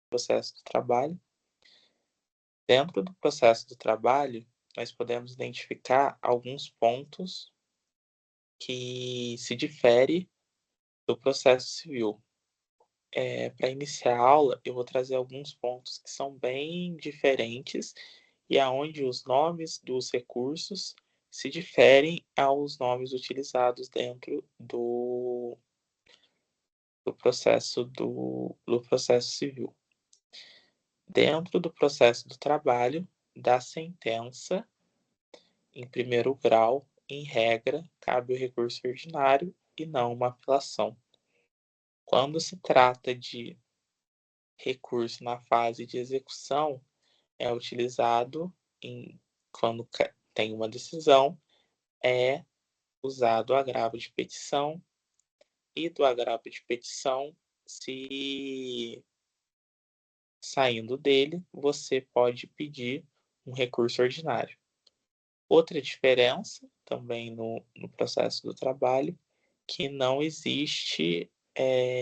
processo do trabalho. Dentro do processo do trabalho, nós podemos identificar alguns pontos que se difere do processo civil. Para iniciar a aula, eu vou trazer alguns pontos que são bem diferentes e aonde os nomes dos recursos se diferem aos nomes utilizados dentro do processo civil. Dentro do processo do trabalho, da sentença, em primeiro grau, em regra, cabe o recurso ordinário e não uma apelação. Quando se trata de recurso na fase de execução, é utilizado quando tem uma decisão, é usado o agravo de petição, e do agravo de petição, se saindo dele, você pode pedir um recurso ordinário. Outra diferença, também no processo do trabalho, que não existe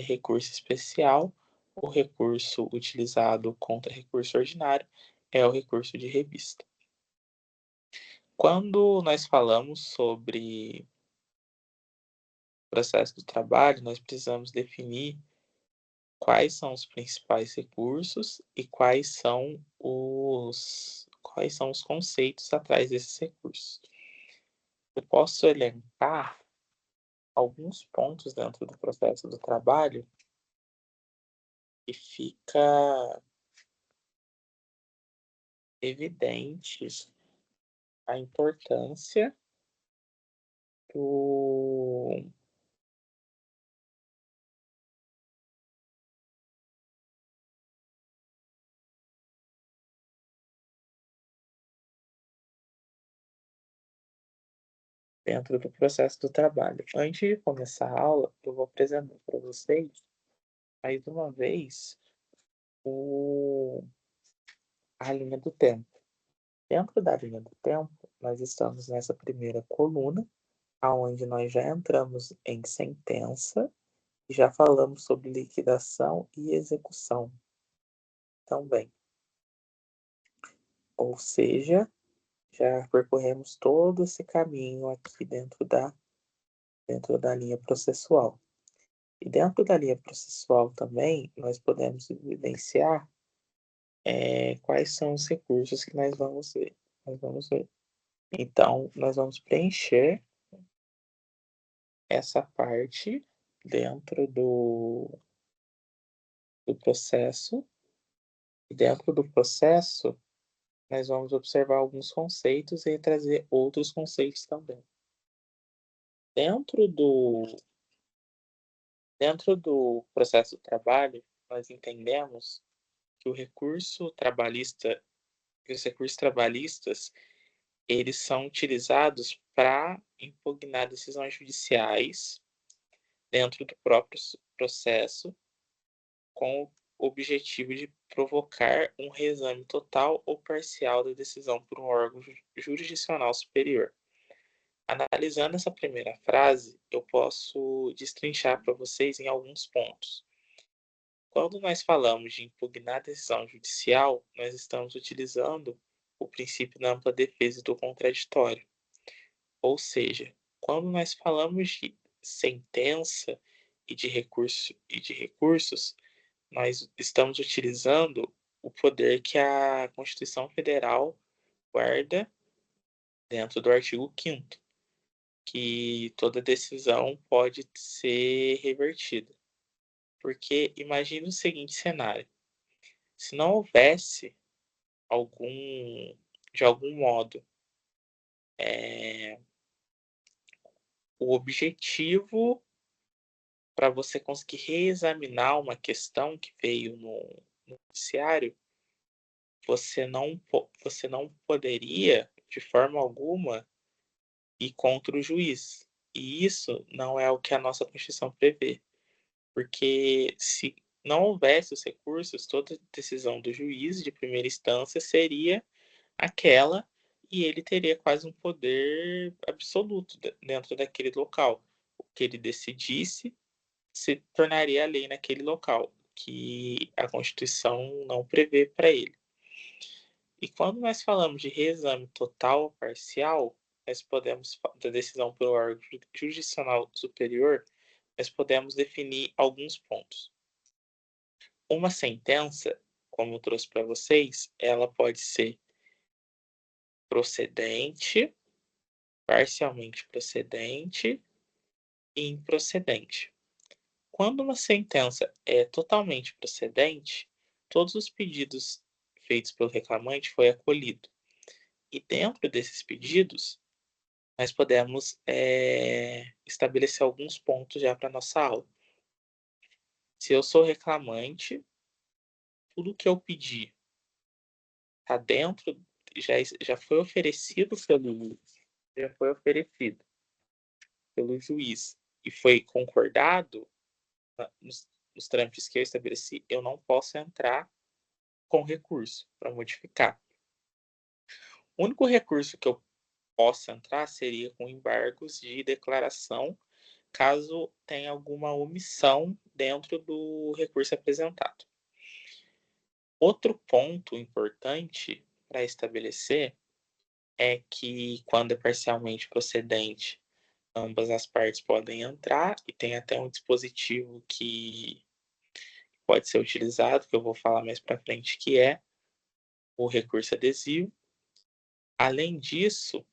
recurso especial. O recurso utilizado contra recurso ordinário é o recurso de revista. Quando nós falamos sobre processo do trabalho, nós precisamos definir quais são os principais recursos e quais são os conceitos atrás desses recursos. Eu posso elencar alguns pontos dentro do processo do trabalho e fica evidente a importância do dentro do processo do trabalho. Antes de começar a aula, eu vou apresentar para vocês, mais uma vez, a linha do tempo. Dentro da linha do tempo, nós estamos nessa primeira coluna, aonde nós já entramos em sentença e já falamos sobre liquidação e execução também. Ou seja, já percorremos todo esse caminho aqui dentro da linha processual. E dentro da linha processual também, nós podemos evidenciar quais são os recursos que nós vamos ver. Então, nós vamos preencher essa parte dentro do processo. E dentro do processo, nós vamos observar alguns conceitos e trazer outros conceitos também. Dentro do processo do trabalho, nós entendemos que os recursos trabalhistas, eles são utilizados para impugnar decisões judiciais dentro do próprio processo, com o objetivo de provocar um reexame total ou parcial da decisão por um órgão jurisdicional superior. Analisando essa primeira frase, eu posso destrinchar para vocês em alguns pontos. Quando nós falamos de impugnar decisão judicial, nós estamos utilizando o princípio da ampla defesa e do contraditório. Ou seja, quando nós falamos de sentença e de recursos, nós estamos utilizando o poder que a Constituição Federal guarda dentro do artigo 5º, que toda decisão pode ser revertida. Porque imagine o seguinte cenário: se não houvesse de algum modo, o objetivo para você conseguir reexaminar uma questão que veio no noticiário, você não poderia, de forma alguma, ir contra o juiz. E isso não é o que a nossa Constituição prevê. Porque se não houvesse os recursos, toda decisão do juiz de primeira instância seria aquela, e ele teria quase um poder absoluto dentro daquele local. O que ele decidisse se tornaria lei naquele local. que a Constituição não prevê para ele. E quando nós falamos de reexame total ou parcial, nós podemos, da decisão pelo órgão jurisdicional superior, nós podemos definir alguns pontos. Uma sentença, como eu trouxe para vocês, ela pode ser procedente, parcialmente procedente e improcedente. Quando uma sentença é totalmente procedente, todos os pedidos feitos pelo reclamante foi acolhido. E dentro desses pedidos, nós podemos estabelecer alguns pontos já para nossa aula. Se eu sou reclamante, tudo que eu pedi está dentro, já foi oferecido pelo juiz e foi concordado nos trâmites que eu estabeleci, eu não posso entrar com recurso para modificar. O único recurso que eu posso entrar seria com embargos de declaração, caso tenha alguma omissão dentro do recurso apresentado. Outro ponto importante para estabelecer é que, quando é parcialmente procedente, ambas as partes podem entrar, e tem até um dispositivo que pode ser utilizado, que eu vou falar mais para frente, que é o recurso adesivo. Além disso,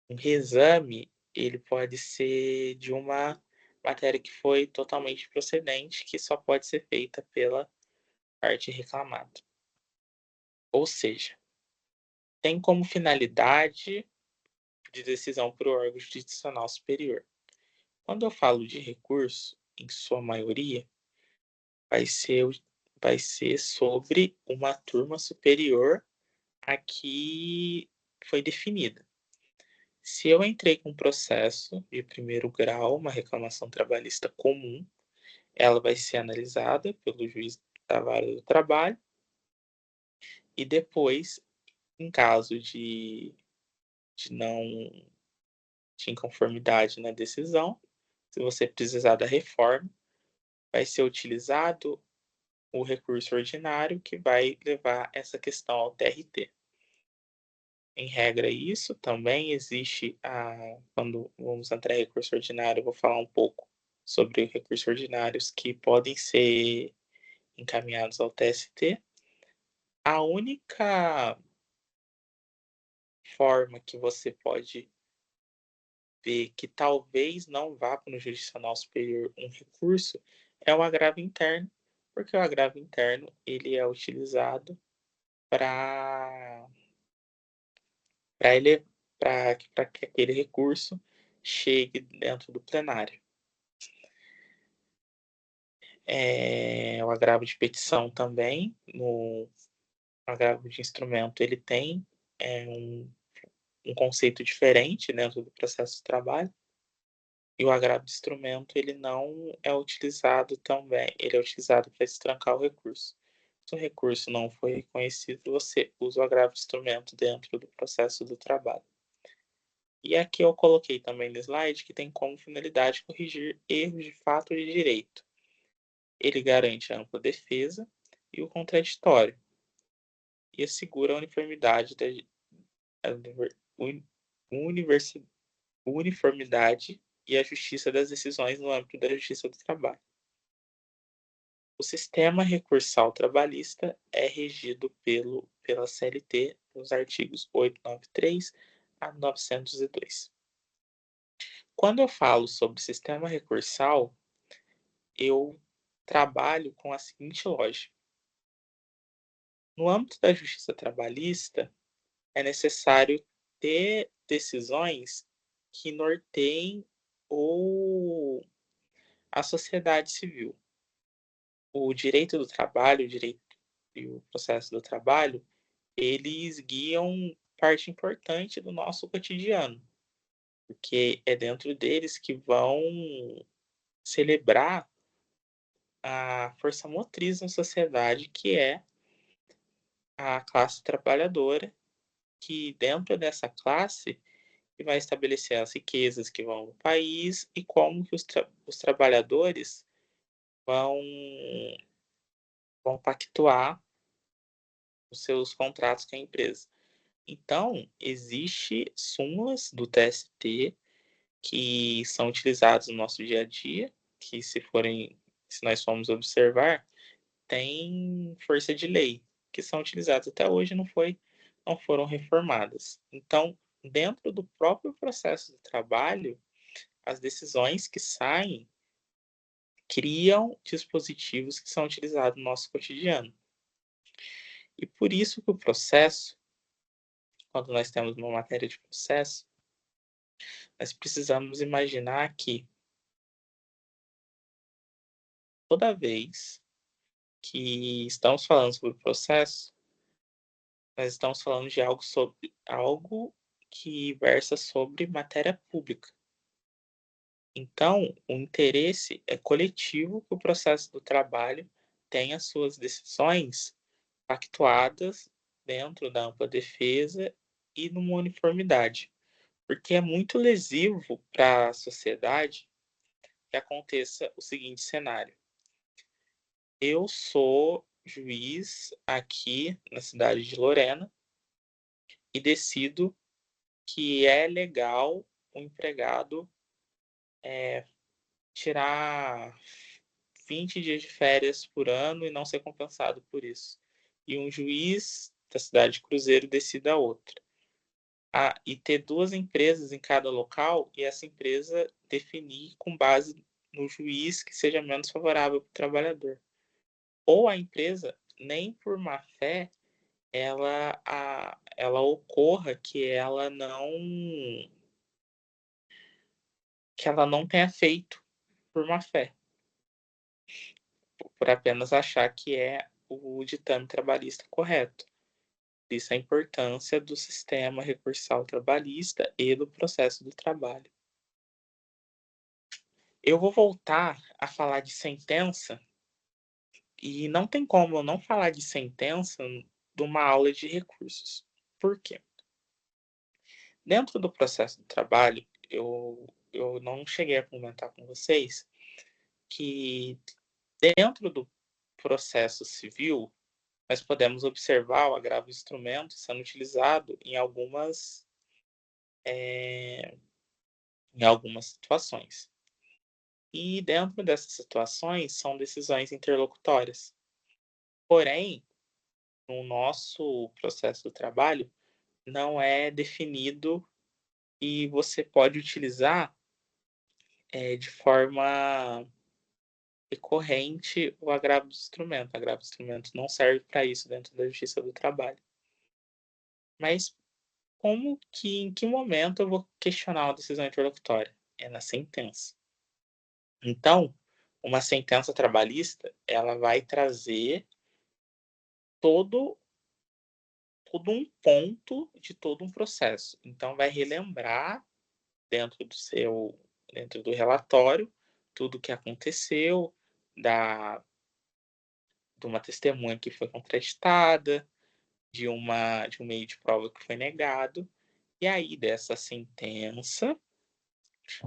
um reexame ele pode ser de uma matéria que foi totalmente procedente, que só pode ser feita pela parte reclamada. Ou seja, tem como finalidade de decisão para o órgão jurisdicional superior. Quando eu falo de recurso, em sua maioria, vai ser sobre uma turma superior a que foi definida. Se eu entrei com um processo de primeiro grau, uma reclamação trabalhista comum, ela vai ser analisada pelo juiz da vara do trabalho e depois, em caso de não de inconformidade na decisão, se você precisar da reforma, vai ser utilizado o recurso ordinário que vai levar essa questão ao TRT. Em regra, isso também existe quando vamos entrar em recurso ordinário, eu vou falar um pouco sobre recursos ordinários que podem ser encaminhados ao TST. A única forma que você pode ver que talvez não vá para o jurisdicional superior um recurso é o agravo interno, porque o agravo interno ele é utilizado para que aquele recurso chegue dentro do plenário. O agravo de petição também, o agravo de instrumento, ele tem um conceito diferente dentro do processo de trabalho, e o agravo de instrumento, ele não é utilizado também, ele é utilizado para destrancar o recurso. Se o recurso não foi reconhecido, você usa o agravo de instrumento dentro do processo do trabalho. E aqui eu coloquei também no slide que tem como finalidade corrigir erros de fato e de direito. Ele garante a ampla defesa e o contraditório, e assegura a uniformidade e a justiça das decisões no âmbito da justiça do trabalho. O sistema recursal trabalhista é regido pela CLT nos artigos 893 a 902. Quando eu falo sobre sistema recursal, eu trabalho com a seguinte lógica. No âmbito da justiça trabalhista, é necessário ter decisões que norteiem a sociedade civil. O direito do trabalho, o direito e o processo do trabalho, eles guiam parte importante do nosso cotidiano, porque é dentro deles que vão celebrar a força motriz na sociedade, que é a classe trabalhadora, que dentro dessa classe que vai estabelecer as riquezas que vão no país e como que os trabalhadores vão vão pactuar os seus contratos com a empresa. Então, existe súmulas do TST que são utilizados no nosso dia a dia, que se nós formos observar, tem força de lei, que são utilizadas até hoje não foram reformadas. Então, dentro do próprio processo de trabalho, as decisões que saem criam dispositivos que são utilizados no nosso cotidiano. E por isso que o processo, quando nós temos uma matéria de processo, nós precisamos imaginar que toda vez que estamos falando sobre o processo, nós estamos falando de algo que versa sobre matéria pública. Então, o interesse é coletivo que o processo do trabalho tenha suas decisões pactuadas dentro da ampla defesa e numa uniformidade, porque é muito lesivo para a sociedade que aconteça o seguinte cenário: eu sou juiz aqui na cidade de Lorena e decido que é legal o empregado tirar 20 dias de férias por ano e não ser compensado por isso. E um juiz da cidade de Cruzeiro decida outra. E ter duas empresas em cada local e essa empresa definir com base no juiz que seja menos favorável para o trabalhador. Ou a empresa, nem por má fé, ela ocorra que ela não tenha feito por má fé, por apenas achar que é o ditame trabalhista correto. Isso é a importância do sistema recursal trabalhista e do processo do trabalho. Eu vou voltar a falar de sentença e não tem como eu não falar de sentença de uma aula de recursos. Por quê? Dentro do processo do trabalho, eu não cheguei a comentar com vocês que dentro do processo civil nós podemos observar o agravo de instrumento sendo utilizado em algumas situações. E dentro dessas situações são decisões interlocutórias. Porém, no nosso processo do trabalho, não é definido e você pode utilizar de forma recorrente o agravo do instrumento. O agravo do instrumento não serve para isso dentro da Justiça do Trabalho. Mas em que momento eu vou questionar uma decisão interlocutória? É na sentença. Então, uma sentença trabalhista, ela vai trazer todo um ponto de todo um processo. Então, vai relembrar dentro dentro do relatório tudo o que aconteceu, de uma testemunha que foi contraditada, de um meio de prova que foi negado. E aí, dessa sentença,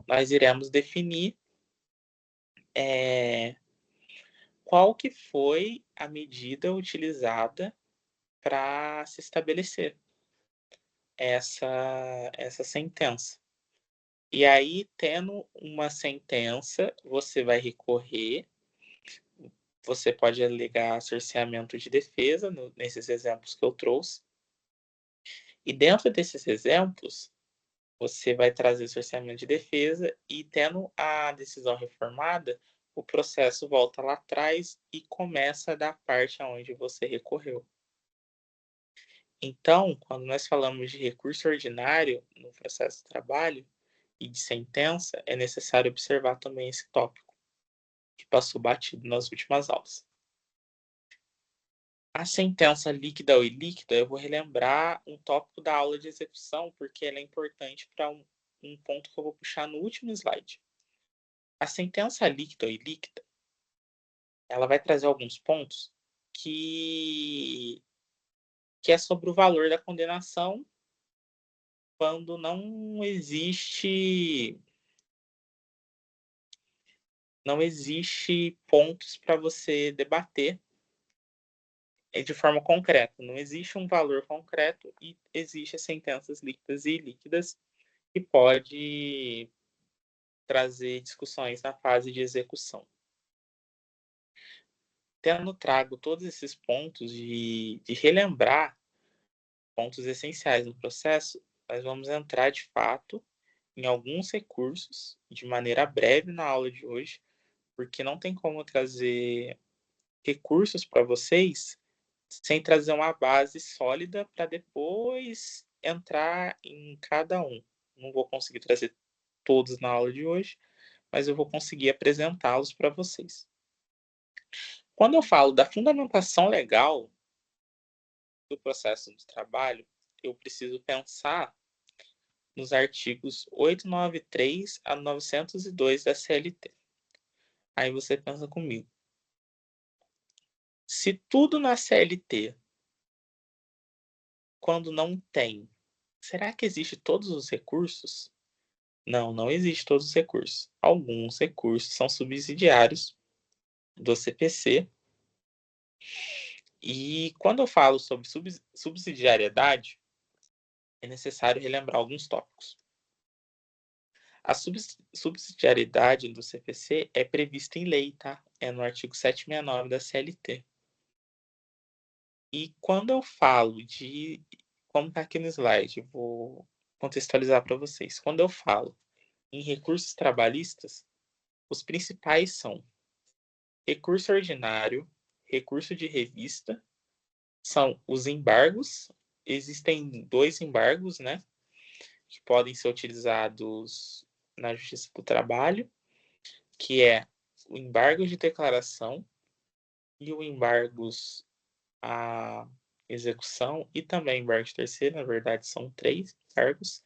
nós iremos definir qual que foi a medida utilizada para se estabelecer essa sentença. E aí, tendo uma sentença, você vai recorrer, você pode alegar cerceamento de defesa, nesses exemplos que eu trouxe. E dentro desses exemplos, você vai trazer cerceamento de defesa e, tendo a decisão reformada, o processo volta lá atrás e começa da parte aonde você recorreu. Então, quando nós falamos de recurso ordinário no processo de trabalho e de sentença, é necessário observar também esse tópico, que passou batido nas últimas aulas. A sentença líquida ou ilíquida, eu vou relembrar um tópico da aula de execução, porque ela é importante para um ponto que eu vou puxar no último slide. A sentença líquida ou ilíquida, ela vai trazer alguns pontos que é sobre o valor da condenação quando não existe pontos para você debater de forma concreta. Não existe um valor concreto e existem sentenças líquidas e ilíquidas que pode trazer discussões na fase de execução. Tendo trago todos esses pontos de relembrar pontos essenciais no processo, nós vamos entrar de fato em alguns recursos de maneira breve na aula de hoje, porque não tem como trazer recursos para vocês sem trazer uma base sólida para depois entrar em cada um. Não vou conseguir trazer todos na aula de hoje, mas eu vou conseguir apresentá-los para vocês. Quando eu falo da fundamentação legal do processo de trabalho, eu preciso pensar nos artigos 893 a 902 da CLT. Aí você pensa comigo. Se tudo na CLT, quando não tem, será que existe todos os recursos? Não, não existe todos os recursos. Alguns recursos são subsidiários do CPC. E quando eu falo sobre subsidiariedade, é necessário relembrar alguns tópicos. A subsidiariedade do CPC é prevista em lei, tá? É no artigo 769 da CLT. E quando eu falo de, como está aqui no slide, vou contextualizar para vocês. Quando eu falo em recursos trabalhistas, os principais são recurso ordinário, recurso de revista, são os embargos. Existem 2 embargos, né, que podem ser utilizados na Justiça do Trabalho, que é o embargo de declaração e o embargos à execução e também embargo de terceiro. Na verdade, são 3 embargos.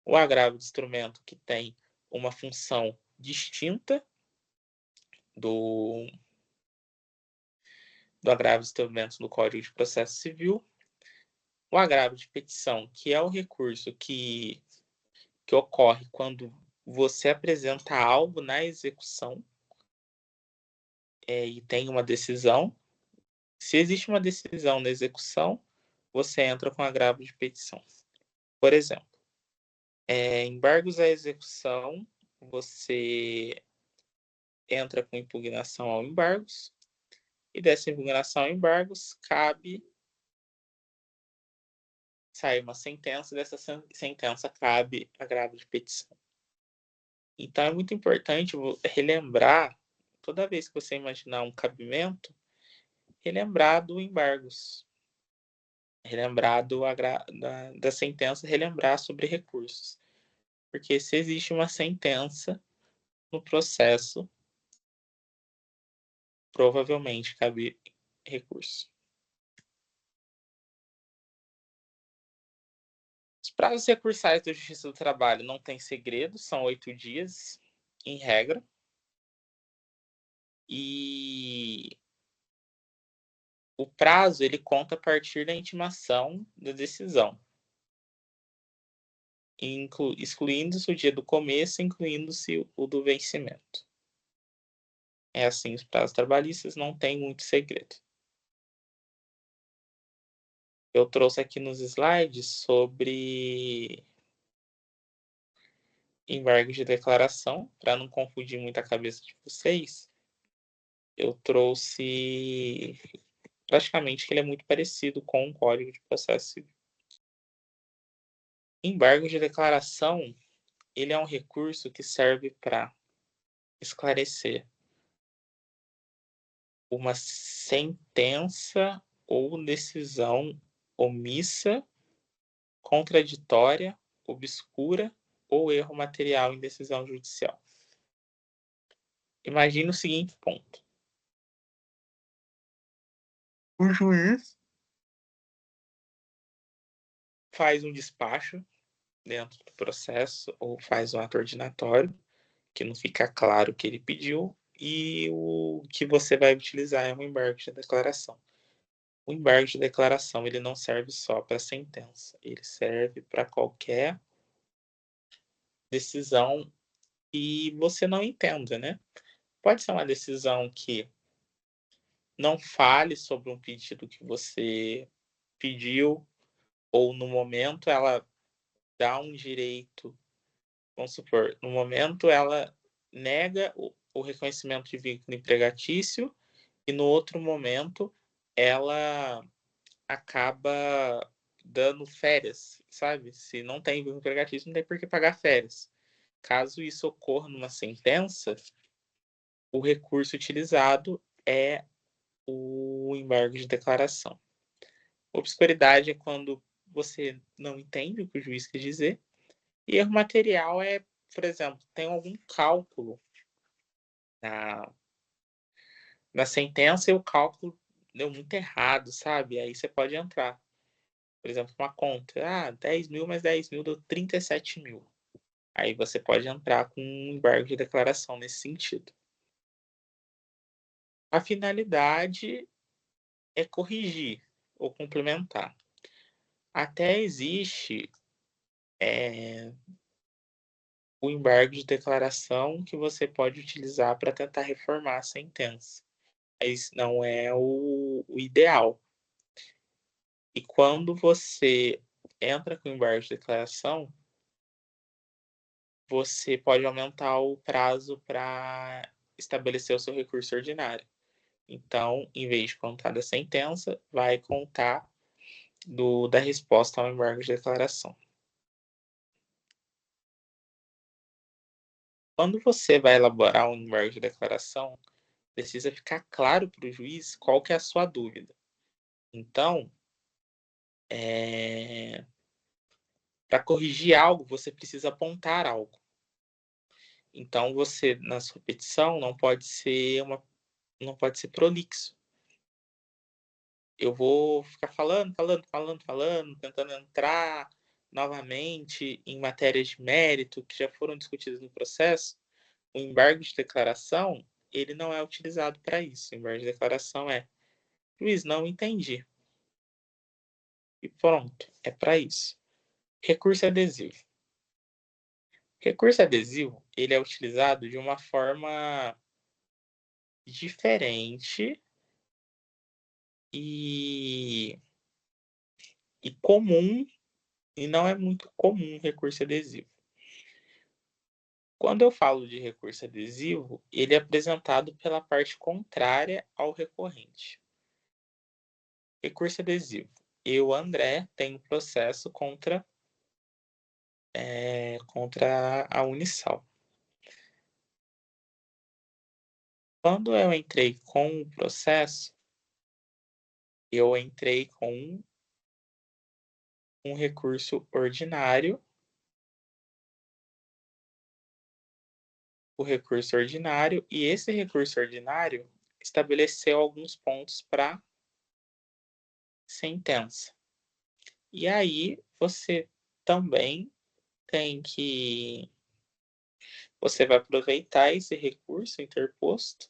O agravo de instrumento, que tem uma função distinta do agravo de instrumento no Código de Processo Civil. O agravo de petição, que é o recurso que ocorre quando você apresenta algo na execução e tem uma decisão. Se existe uma decisão na execução, você entra com agravo de petição. Por exemplo, embargos à execução, você entra com impugnação ao embargos, e dessa impugnação ao embargos cabe sair uma sentença, dessa sentença cabe agravo de petição. Então é muito importante relembrar, toda vez que você imaginar um cabimento, relembrar do embargos, relembrar da sentença, relembrar sobre recursos. Porque se existe uma sentença no processo, provavelmente cabe recurso. Os prazos recursais da Justiça do Trabalho não tem segredo, são 8 dias, em regra. E o prazo ele conta a partir da intimação da decisão, excluindo-se o dia do começo, incluindo-se o do vencimento. É assim, os prazos trabalhistas não têm muito segredo. Eu trouxe aqui nos slides sobre embargo de declaração, para não confundir muito a cabeça de vocês. Eu trouxe praticamente que ele é muito parecido com o Código de Processo Civil. Embargo de declaração, ele é um recurso que serve para esclarecer uma sentença ou decisão omissa, contraditória, obscura ou erro material em decisão judicial. Imagine o seguinte ponto. O juiz faz um despacho dentro do processo ou faz um ato ordinatório que não fica claro o que ele pediu e o que você vai utilizar é um embargo de declaração. O embargo de declaração ele não serve só para sentença, ele serve para qualquer decisão que você não entenda, né? Pode ser uma decisão que não fale sobre um pedido que você pediu, ou no momento ela dá um direito, vamos supor, no momento ela nega o reconhecimento de vínculo empregatício e no outro momento ela acaba dando férias, sabe? Se não tem vínculo empregatício, não tem por que pagar férias. Caso isso ocorra numa sentença, o recurso utilizado é o embargo de declaração. Obscuridade é quando você não entende o que o juiz quer dizer. E erro material é, por exemplo, tem algum cálculo na sentença e o cálculo deu muito errado, sabe? Aí você pode entrar. Por exemplo, uma conta. 10 mil mais 10 mil deu 37 mil. Aí você pode entrar com um embargo de declaração nesse sentido. A finalidade é corrigir ou complementar. Até existe o embargo de declaração que você pode utilizar para tentar reformar a sentença. Mas não é o ideal. E quando você entra com embargo de declaração, você pode aumentar o prazo para estabelecer o seu recurso ordinário. Então, em vez de contar da sentença, vai contar da resposta ao embargo de declaração. Quando você vai elaborar um embargo de declaração, precisa ficar claro para o juiz qual que é a sua dúvida. Então, para corrigir algo, você precisa apontar algo. Então, você, na sua petição, não pode ser prolixo. Eu vou ficar falando, tentando entrar novamente em matérias de mérito que já foram discutidas no processo. O embargo de declaração, ele não é utilizado para isso. O embargo de declaração é: juiz, não entendi. E pronto, é para isso. Recurso adesivo. Recurso adesivo, ele é utilizado de uma forma diferente e comum, e não é muito comum recurso adesivo. Quando eu falo de recurso adesivo, ele é apresentado pela parte contrária ao recorrente. Recurso adesivo. Eu, André, tenho processo contra a Unisal. Quando eu entrei com o processo, eu entrei com um recurso ordinário. O recurso ordinário, e esse recurso ordinário estabeleceu alguns pontos para sentença. E aí você também você vai aproveitar esse recurso interposto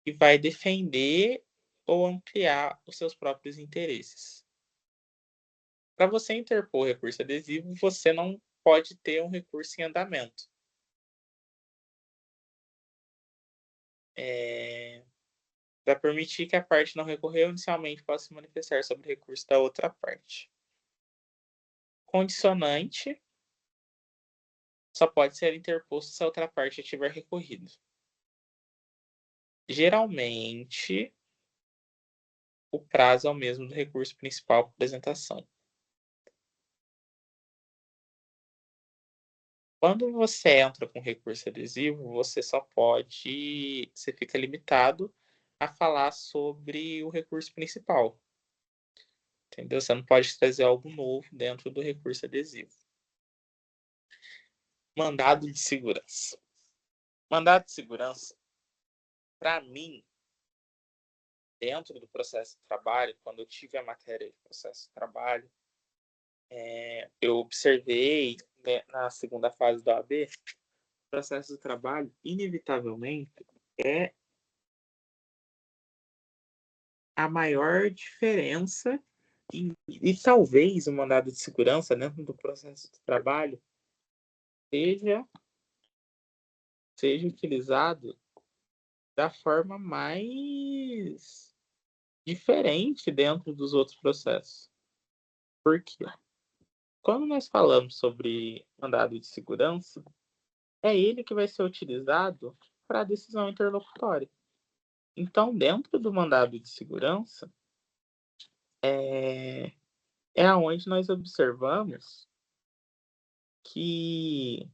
e vai defender ou ampliar os seus próprios interesses. Para você interpor recurso adesivo, você não pode ter um recurso em andamento. Para permitir que a parte não recorreu inicialmente possa se manifestar sobre o recurso da outra parte. Condicionante só pode ser interposto se a outra parte tiver recorrido. Geralmente, o prazo é o mesmo do recurso principal para apresentação. Quando você entra com recurso adesivo, você fica limitado a falar sobre o recurso principal. Entendeu? Você não pode trazer algo novo dentro do recurso adesivo. Mandado de segurança. Mandado de segurança, para mim, dentro do processo de trabalho, quando eu tive a matéria de processo de trabalho, eu observei, né, na segunda fase da OAB, o processo de trabalho, inevitavelmente, é a maior diferença e talvez o mandado de segurança dentro do processo de trabalho seja utilizado da forma mais diferente dentro dos outros processos. Por quê? Quando nós falamos sobre mandado de segurança, é ele que vai ser utilizado para a decisão interlocutória. Então, dentro do mandado de segurança, é aonde nós observamos que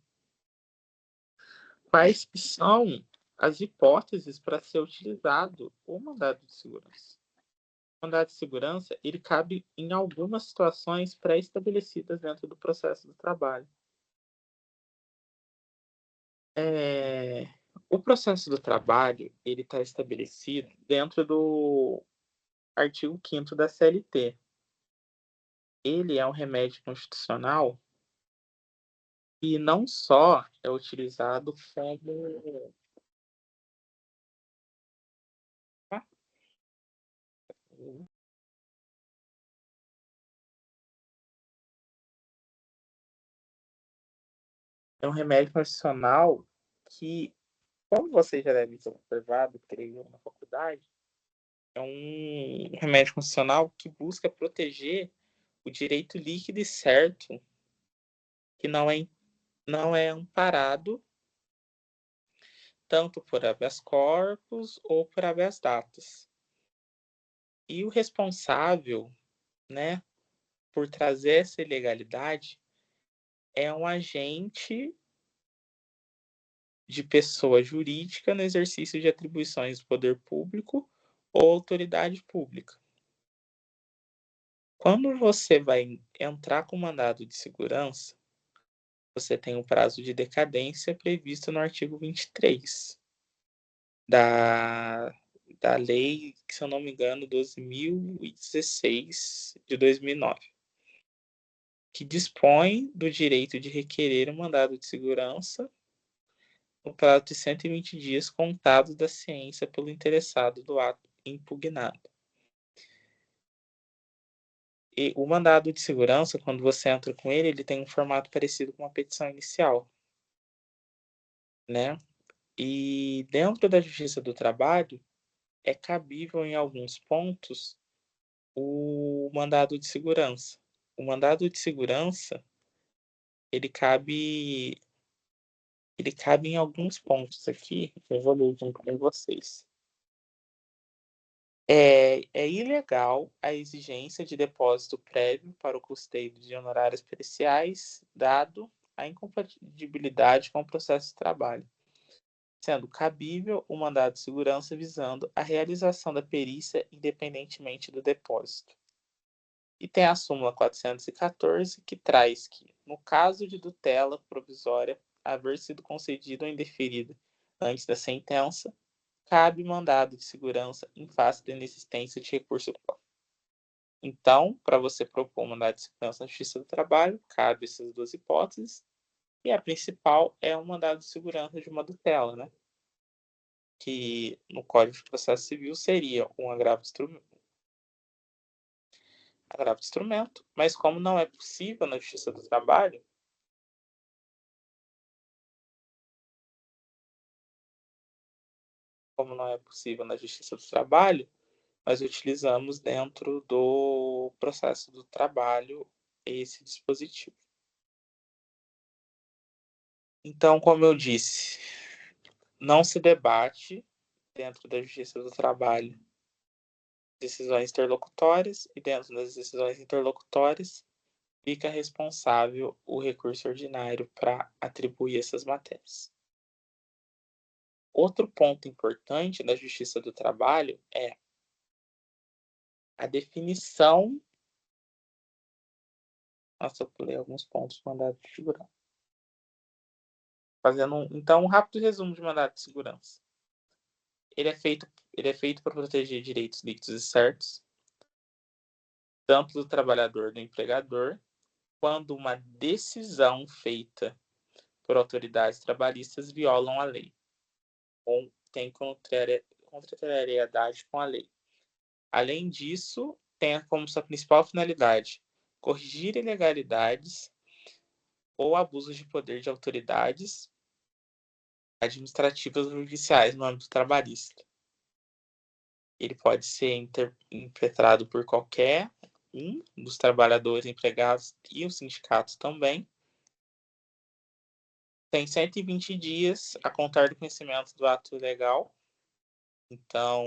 quais que são as hipóteses para ser utilizado o mandado de segurança. O mandado de segurança, ele cabe em algumas situações pré-estabelecidas dentro do processo do trabalho. O processo do trabalho, ele está estabelecido dentro do artigo 5º da CLT. Ele é um remédio constitucional e não só é utilizado como... É um remédio constitucional que, como vocês já devem ter observado, creio, na faculdade, é um remédio constitucional que busca proteger o direito líquido e certo, que não é amparado tanto por habeas corpus ou por habeas datas. E o responsável, né, por trazer essa ilegalidade é um agente de pessoa jurídica no exercício de atribuições do poder público ou autoridade pública. Quando você vai entrar com mandado de segurança, você tem um prazo de decadência previsto no artigo 23 da, da lei, que, se eu não me engano, 12.016 de 2009, que dispõe do direito de requerer um mandado de segurança no prazo de 120 dias contados da ciência pelo interessado do ato impugnado. E o mandado de segurança, quando você entra com ele, ele tem um formato parecido com uma petição inicial, né? E dentro da Justiça do Trabalho, é cabível em alguns pontos o mandado de segurança. O mandado de segurança, ele cabe em alguns pontos aqui, eu vou ler junto com vocês. É ilegal a exigência de depósito prévio para o custeio de honorários periciais, dado a incompatibilidade com o processo de trabalho, sendo cabível o mandado de segurança visando a realização da perícia independentemente do depósito. E tem a súmula 414, que traz que, no caso de tutela provisória haver sido concedida ou indeferida antes da sentença, cabe mandado de segurança em face da inexistência de recurso próprio. Então, para você propor um mandado de segurança na Justiça do Trabalho, cabe essas duas hipóteses, e a principal é um mandado de segurança de uma tutela, né? Que no Código de Processo Civil seria um agravo de instrumento, mas como não é possível na Justiça do Trabalho, nós utilizamos dentro do processo do trabalho esse dispositivo. Então, como eu disse, não se debate dentro da Justiça do Trabalho decisões interlocutórias, e dentro das decisões interlocutórias fica responsável o recurso ordinário para atribuir essas matérias. Outro ponto importante da Justiça do Trabalho é a definição... Nossa, eu pulei alguns pontos do mandado de segurança. Fazendo, então, um rápido resumo de mandado de segurança. Ele é feito para proteger direitos líquidos e certos, tanto do trabalhador e do empregador, quando uma decisão feita por autoridades trabalhistas violam a lei ou tem contrariedade com a lei. Além disso, tem como sua principal finalidade corrigir ilegalidades ou abusos de poder de autoridades administrativas ou judiciais no âmbito trabalhista. Ele pode ser impetrado por qualquer um dos trabalhadores, empregados e os sindicatos também. Tem 120 dias a contar do conhecimento do ato legal. Então,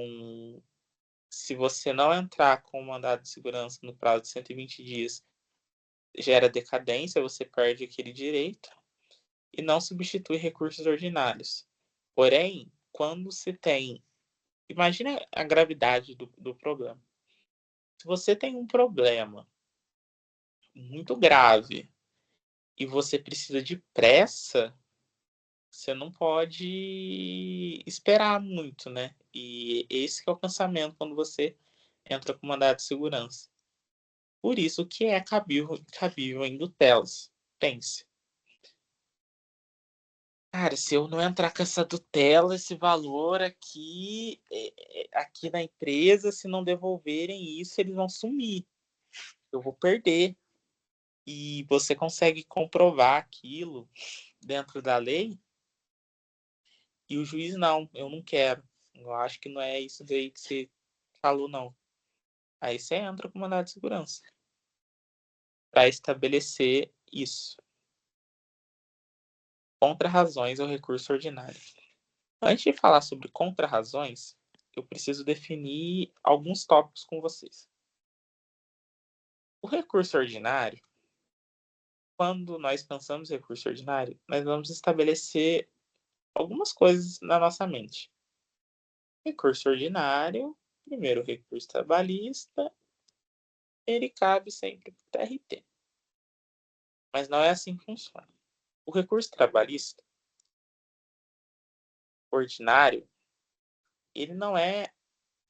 se você não entrar com o mandado de segurança no prazo de 120 dias, gera decadência, você perde aquele direito e não substitui recursos ordinários. Porém, quando se tem... Imagina a gravidade do problema. Se você tem um problema muito grave e você precisa de pressa, você não pode esperar muito, né? E esse que é o pensamento quando você entra com mandado de segurança. Por isso que é cabível em tutelas. Pense. Cara, se eu não entrar com essa tutela, esse valor aqui, aqui na empresa, se não devolverem isso, eles vão sumir. Eu vou perder. E você consegue comprovar aquilo dentro da lei, e o juiz não, eu não quero. Eu acho que não é isso daí que você falou, não. Aí você entra com mandado de segurança para estabelecer isso. Contra-razões ao recurso ordinário. Antes de falar sobre contra-razões, eu preciso definir alguns tópicos com vocês. O recurso ordinário, quando nós pensamos em recurso ordinário, nós vamos estabelecer algumas coisas na nossa mente. Recurso ordinário, primeiro recurso trabalhista, ele cabe sempre para o TRT. Mas não é assim que funciona. O recurso trabalhista ordinário, ele não é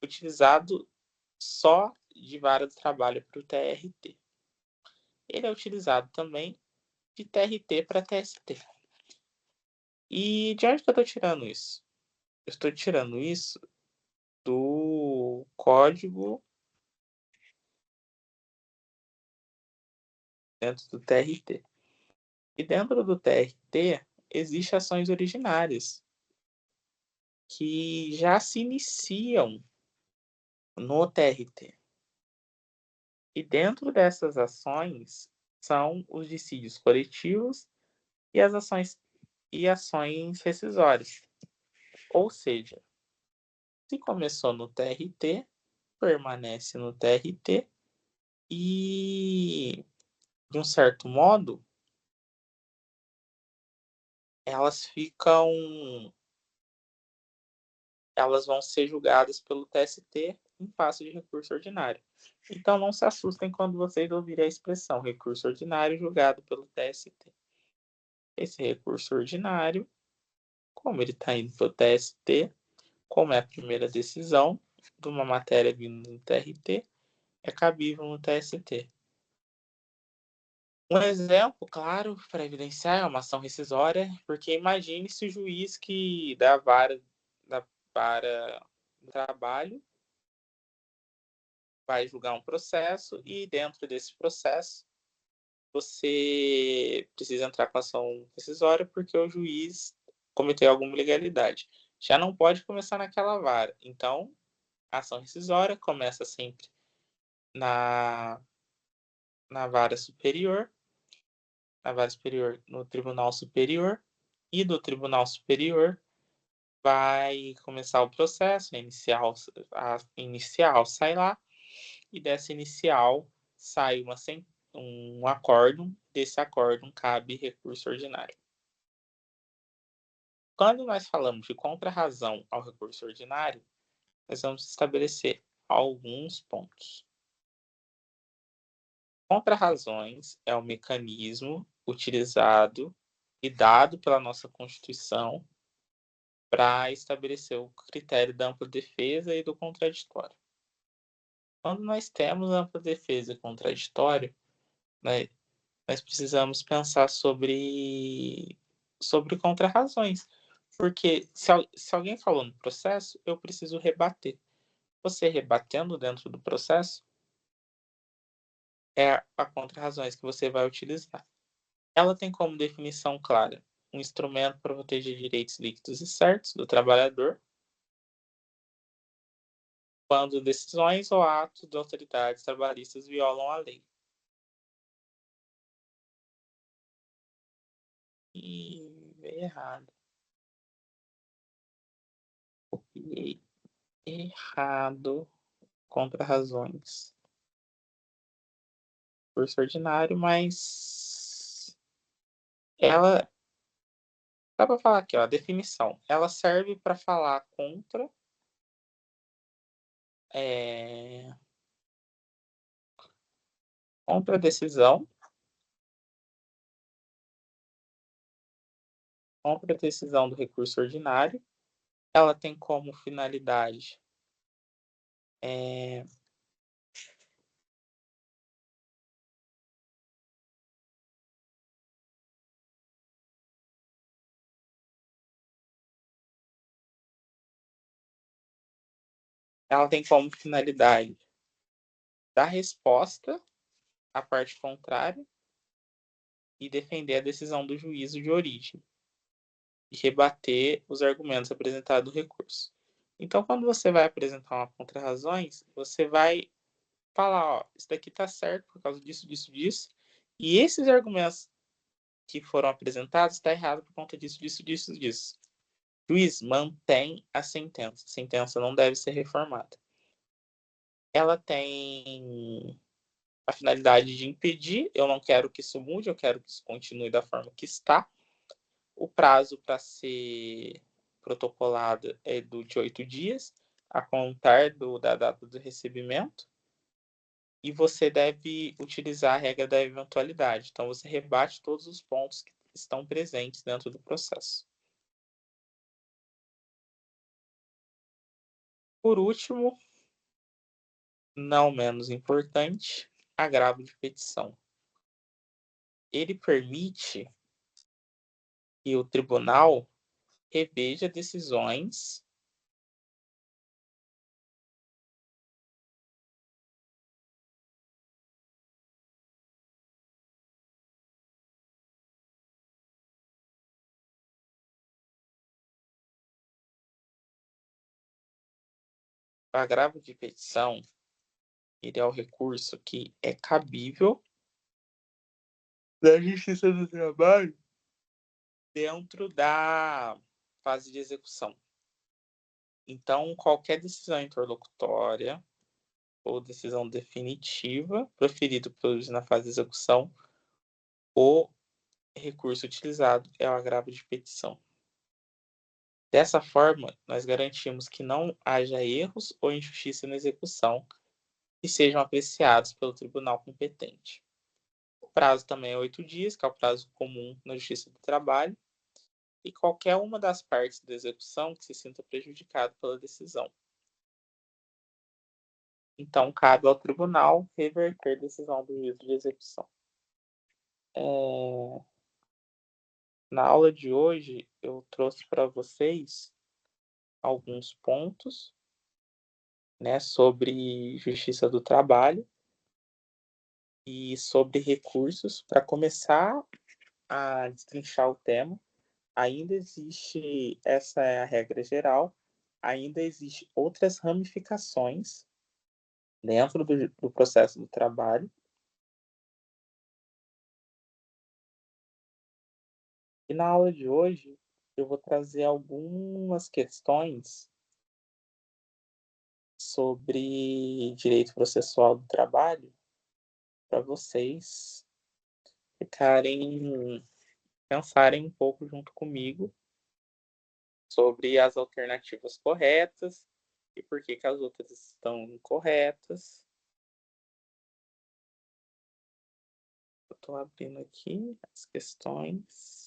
utilizado só de vara do trabalho para o TRT. Ele é utilizado também de TRT para TST. E de onde que eu estou tirando isso? Eu estou tirando isso do código dentro do TRT. E dentro do TRT existem ações originárias que já se iniciam no TRT. E dentro dessas ações são os dissídios coletivos e as ações rescisórias. Ou seja, se começou no TRT, permanece no TRT e, de um certo modo, elas vão ser julgadas pelo TST em face de recurso ordinário. Então não se assustem quando vocês ouvirem a expressão recurso ordinário julgado pelo TST. Esse recurso ordinário, como ele está indo para o TST, como é a primeira decisão de uma matéria vindo do TRT, é cabível no TST. Um exemplo, claro, para evidenciar é uma ação rescisória, porque imagine se o juiz que da vara do trabalho vai julgar um processo e dentro desse processo você precisa entrar com ação rescisória porque o juiz cometeu alguma ilegalidade. Já não pode começar naquela vara. Então, a ação rescisória começa sempre na vara superior, no Tribunal Superior, e do Tribunal Superior vai começar o processo, a inicial sai lá, e dessa inicial sai um acórdão, desse acórdão cabe recurso ordinário. Quando nós falamos de contra-razão ao recurso ordinário, nós vamos estabelecer alguns pontos. Contra-razões é o mecanismo utilizado e dado pela nossa Constituição para estabelecer o critério da ampla defesa e do contraditório. Quando nós temos ampla defesa e contraditório, nós precisamos pensar sobre contra-razões. Porque se alguém falou no processo, eu preciso rebater. Você rebatendo dentro do processo é a contra-razões que você vai utilizar. Ela tem como definição clara um instrumento para proteger direitos líquidos e certos do trabalhador quando decisões ou atos de autoridades trabalhistas violam a lei. E errado. Copiei errado. Contra razões. Curso ordinário, mas ela dá para falar aqui, ó, a definição. Ela serve para falar contra a decisão, contra a decisão do recurso ordinário. Ela tem como finalidade ela tem como finalidade dar resposta à parte contrária e defender a decisão do juízo de origem e rebater os argumentos apresentados no recurso. Então, quando você vai apresentar uma contra-razões, você vai falar, ó, isso daqui tá certo por causa disso, disso, disso, e esses argumentos que foram apresentados está errado por conta disso, disso, disso, disso. Juiz, mantém a sentença. A sentença não deve ser reformada. Ela tem a finalidade de impedir, eu não quero que isso mude, eu quero que isso continue da forma que está. O prazo para ser protocolado é de 8 dias, a contar da data do recebimento. E você deve utilizar a regra da eventualidade. Então, você rebate todos os pontos que estão presentes dentro do processo. Por último, não menos importante, agravo de petição. Ele permite que o tribunal reveja decisões o agravo de petição. Ele é o recurso que é cabível da Justiça do Trabalho dentro da fase de execução. Então, qualquer decisão interlocutória ou decisão definitiva proferida pelo juiz na fase de execução, o recurso utilizado é o agravo de petição. Dessa forma, nós garantimos que não haja erros ou injustiça na execução e sejam apreciados pelo tribunal competente. O prazo também é 8 dias, que é o prazo comum na Justiça do Trabalho, e qualquer uma das partes da execução que se sinta prejudicado pela decisão. Então, cabe ao tribunal reverter a decisão do juízo de execução. Na aula de hoje, eu trouxe para vocês alguns pontos, né, sobre justiça do trabalho e sobre recursos. Para começar a destrinchar o tema, ainda existe, essa é a regra geral, ainda existe outras ramificações dentro do processo do trabalho. E na aula de hoje, eu vou trazer algumas questões sobre direito processual do trabalho para vocês ficarem, pensarem um pouco junto comigo sobre as alternativas corretas e por que as outras estão incorretas. Eu estou abrindo aqui as questões.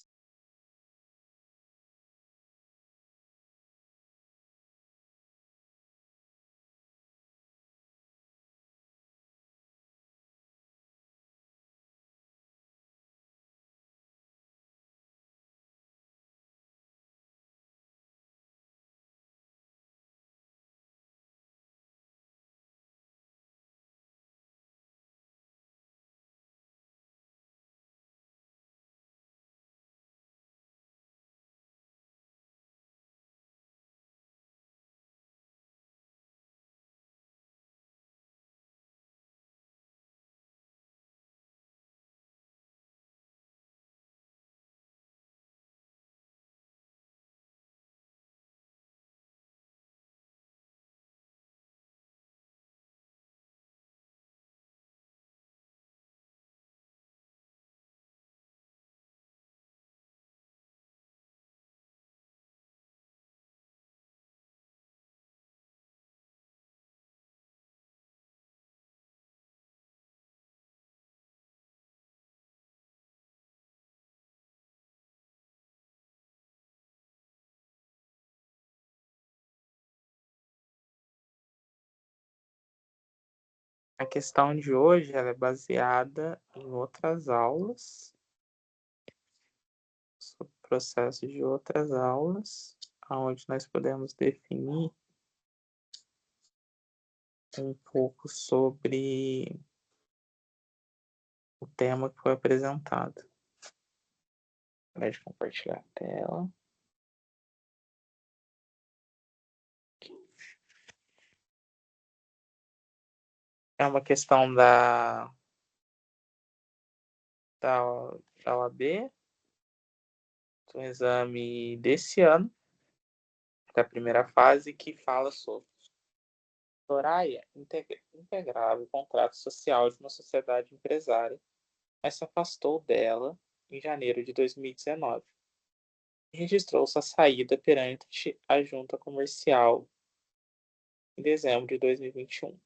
A questão de hoje ela é baseada em outras aulas, sobre processos de outras aulas, onde nós podemos definir um pouco sobre o tema que foi apresentado. Pode compartilhar a tela. É uma questão da OAB, um exame desse ano, da primeira fase, que fala sobre Soraya integrava o contrato social de uma sociedade empresária, mas se afastou dela em janeiro de 2019 e registrou sua saída perante a junta comercial em dezembro de 2021.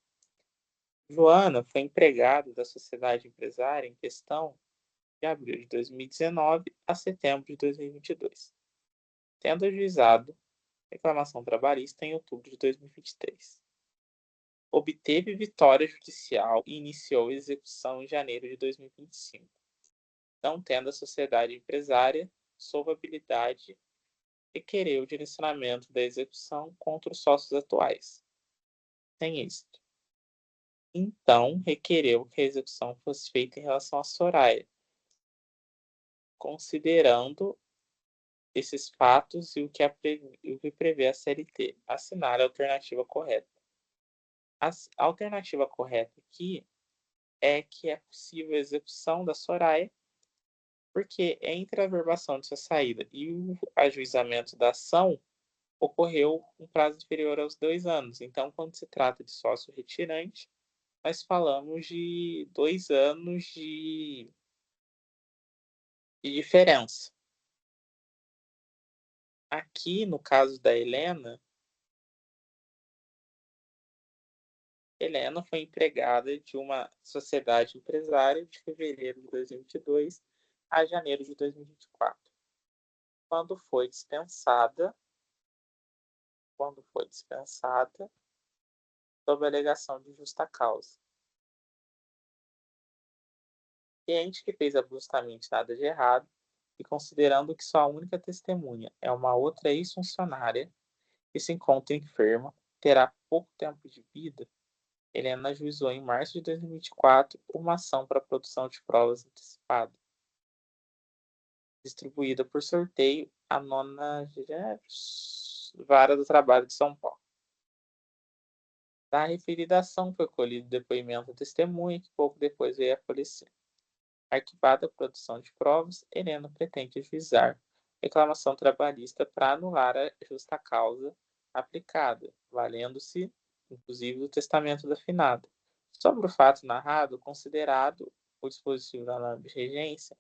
Joana foi empregada da sociedade empresária em questão de abril de 2019 a setembro de 2022, tendo ajuizado reclamação trabalhista em outubro de 2023. Obteve vitória judicial e iniciou execução em janeiro de 2025, não tendo a sociedade empresária solvabilidade requereu o direcionamento da execução contra os sócios atuais, sem êxito. Então, requereu que a execução fosse feita em relação a Soraya, considerando esses fatos e o que prevê a CLT, assinar a alternativa correta. A alternativa correta aqui é que é possível a execução da Soraya, porque entre a averbação de sua saída e o ajuizamento da ação, ocorreu um prazo inferior aos 2 anos. Então, quando se trata de sócio retirante, nós falamos de 2 anos de diferença. Aqui, no caso da Helena foi empregada de uma sociedade empresária de fevereiro de 2022 a janeiro de 2024. Quando foi dispensada, sob a alegação de justa causa. Ciente que fez absolutamente nada de errado e considerando que sua única testemunha é uma outra ex-funcionária que se encontra enferma, terá pouco tempo de vida, Helena ajuizou em março de 2024 uma ação para produção de provas antecipada, distribuída por sorteio à 9ª Vara do Trabalho de São Paulo. Da referida ação foi colhido depoimento da testemunha, que pouco depois veio a falecer. Arquivada a produção de provas, Helena pretende ajuizar reclamação trabalhista para anular a justa causa aplicada, valendo-se, inclusive, do testamento da finada. Sobre o fato narrado, considerado o dispositivo da norma de regência,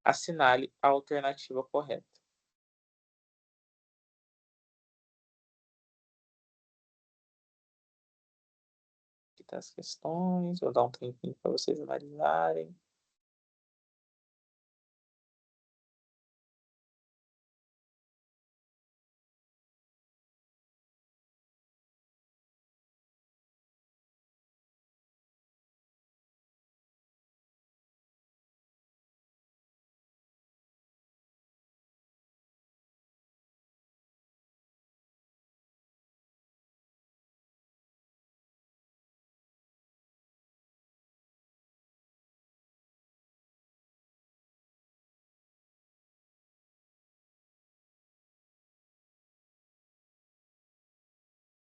assinale a alternativa correta. Aqui estão as questões, vou dar um tempinho para vocês analisarem.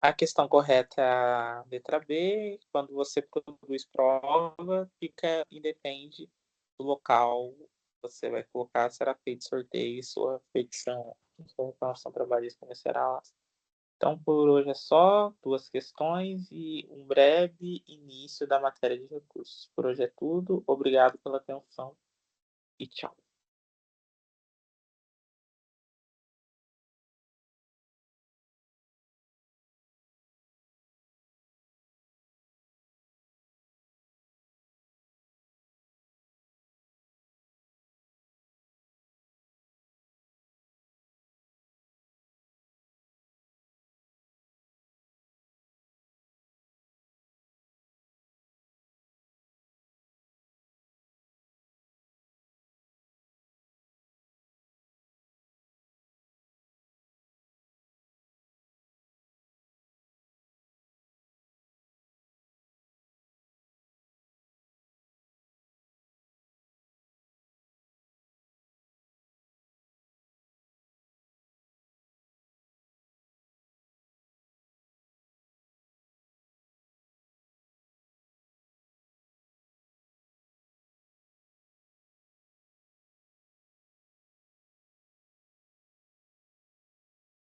A questão correta é a letra B. Quando você produz prova, independe do local que você vai colocar, será feito sorteio e sua petição, sua reclamação trabalhista começará lá. Então, por hoje é só 2 questões e um breve início da matéria de recursos. Por hoje é tudo. Obrigado pela atenção e tchau.